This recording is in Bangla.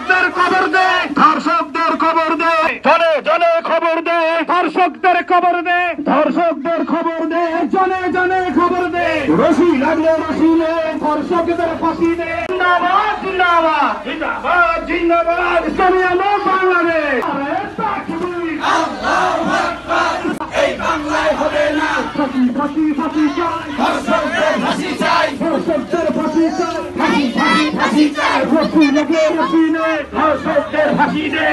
ধর্ষকদের খবর দে, ধর্ষকদের খবর দে, জনে জনে খবর দে, ধর্ষকদের খবর দে, ধর্ষকদের খবর দে, জনে জনে খবর দে, রশি লাগলে রশিলে ধর্ষকদের ফাঁসি দে। জিন্দাবাদ জিন্দাবাদ জিন্দাবাদ জিন্দাবাদ ইসলামী আন্দোলন বাংলাদেশ। আরে তাকবীর, আল্লাহু আকবার। এই বাংলায় হবে না ফাঁসি ফাঁসি ফাঁসি চাই, ধর্ষকদের ফাঁসি চাই, ধর্ষকদের ফাঁসি চাই, ফাঁসি ফাঁসি ফাঁসি চাই, রশি লাগলে রশিলে ধর্ষকদের ফাঁসি দে।